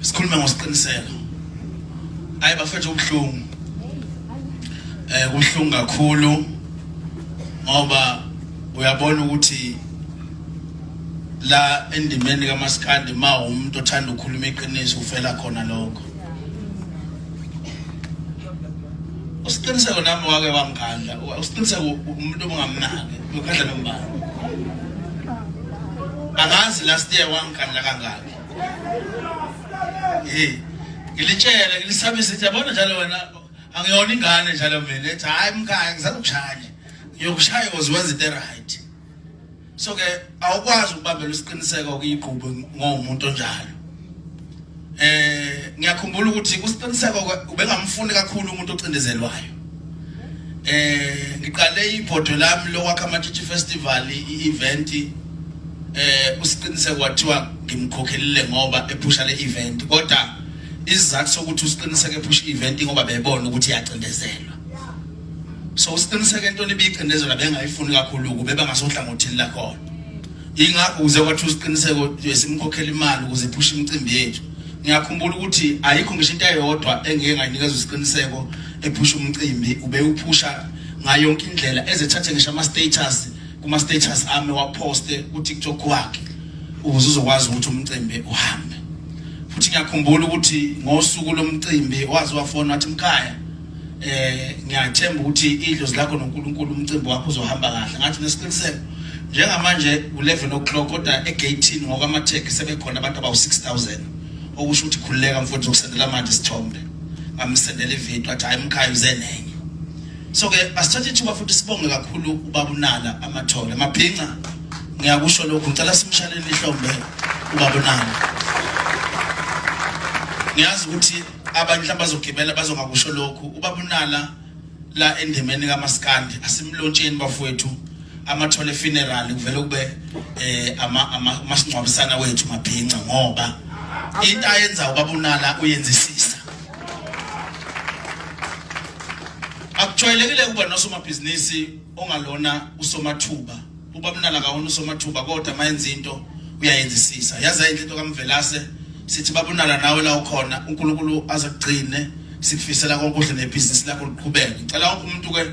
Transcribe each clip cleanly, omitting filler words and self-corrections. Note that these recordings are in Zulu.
Sikhuluma ngosiqiniseko. Hayi bafethu ubuhlungu. Kubuhlungu kakhulu ngoba uyabona ukuthi la endimeni kaMaskandi umuntu othanda ukukhuluma iqiniso ufela khona lokho. Usiqiniseko nami wake wangikhandla. Usiqiniseko umuntu ongamnaki, ukhandla nombani. Angazi last year wangikhandla kangaki. Ngilitshela ngilisabisa ukuthi yabona njalo wena angiyona ingane njalo mina ethi hayi mkhaya ngizama ukushaya. Ngiyokushaya ukuze wenze into right. So ke awukwazi ukubambela isiqiniseko kuyiqhubu ngomuntu onjalo. Ngiyakhumbula ukuthi kusiqiniseko ubengamfuni kakhulu umuntu ocindezelwayo. Ngiqale ibhodo lami lokwakha amaTshithi Festival i-event usiqiniseko wathiwa ngimkhokhelile ngoba ephusha le event kodwa isizathu sokuthi usiqiniseko ephusha i-event ngoba bebona ukuthi iyacindezelwa. So usiqiniseko entoni ibicindezelwa bengayifuni kakhulu ukube bengasohlangothini la khona. Ingakho uze kwathi usiqiniseko simkhokhela imali ukuze ephushe imicimbi yethu. Ngiyakhumbula ukuthi ayikho ngisho into eyodwa engeke ngayinikeza usiqiniseko ephusha umcimbi ube uphusha ngayo yonke indlela ezethathe ngisho ama-status kuma-status ami waposte ku-TikTok wakhe ukuze uzokwazi ukuthi umcimbi uhambe. Futhi ngiyakhumbula ukuthi ngosuku lomcimbi wazi wafona wathi mkhaya ngiyathemba ukuthi idlozi lakho noNkulunkulu umcimbi wakho uzohamba kahle. Ngathi nesiqiniseko njengamanje u11 o'clock kodwa egateini ngokwamatheki sebekhona abantu abawu-6000 okusho ukuthi khululeka mfowethu ukusendela manje isithombe. Ngamsendela ivideo athi hayi mkhaya uze nenye. So ke asithathe ithuba futhi sibonge kakhulu ubaba uNala Amathole Maphinca. Ngiyakusho lokho ngicela simshalele ihlombe ubaba uNala. Ngiyazi ukuthi abanye mhlawumbe bazogibela bazongakusho lokho ubaba uNala la endemeni kaMaskandi asimlontsheni bafowethu Amathole funeral kuvela kube amasingcwabisana wethu Maphinca ngoba into ayenza ubaba uNala uyenzisisa. Akujwayelekile kuba nosomabhizinisi ongalona usomathuba. Ubaba uNala akawona usomathuba kodwa mayenza into uyayenzisisa. Yazi into kaMvelase sithi baba uNala nawe la ukhona uNkulunkulu azakugcine sikufisela konke kuhle nebhizinisi lakho liqhubeke. Ngicela wonke umuntu ke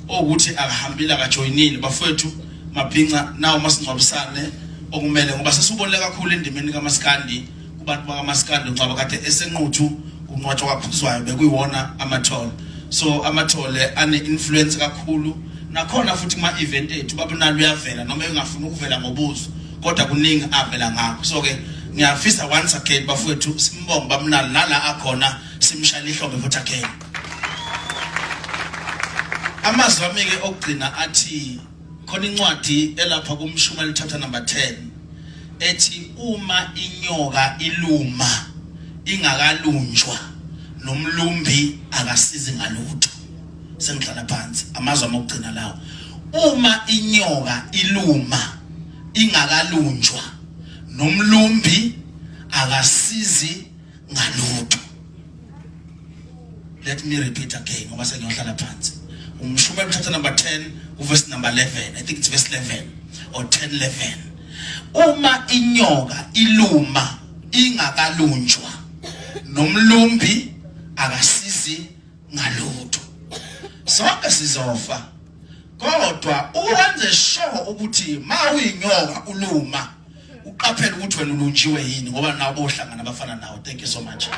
ukuthi akahambile akajoyinile bafowethu Maphinca nawo masingcwabisane okumele ngoba sesubonile kakhulu endimeni kaMaskandi kubantu bakaMaskandi ngoba kade esenquthu unqwatshwa kaphuzwayo bekuyiwona Amathole. So Amathole ane influence kakhulu nakhona futhi kuma event ethu baba uNala uyavela noma engafuni ukuvela ngobuzo kodwa kuningi avela ngakho. So ke ngiyafisa once again bafowethu simbonge baba uNala nala akhona simshaya ihlombe futhi again. Amazwi ami ke okugcina athi khona incwadi elapha kuMshumayeli chapter number 10 ethi uma inyoka iluma ingakalunjwa nomlumbi akasizi ngalutho. Sengidlala phansi amazwi ami okugcina lawo. Uma inyoka iluma ingakalunjwa nomlumbi akasizi ngalutho. Let me repeat again ngoba sengiyohlala phansi. Umshumayeli chapter number 10 verse number 11. I think it's verse 11 or 10:11. Uma inyoka iluma ingakalunjwa nomlumbi akasizi ngalutho. Sonke sizofa. Kodwa uwenze sure ukuthi mawuyinyoka uluma uqaphele ukuthi wena ulunjiwe yini ngoba nawo bohlangana abafana nawo. Thank you so much.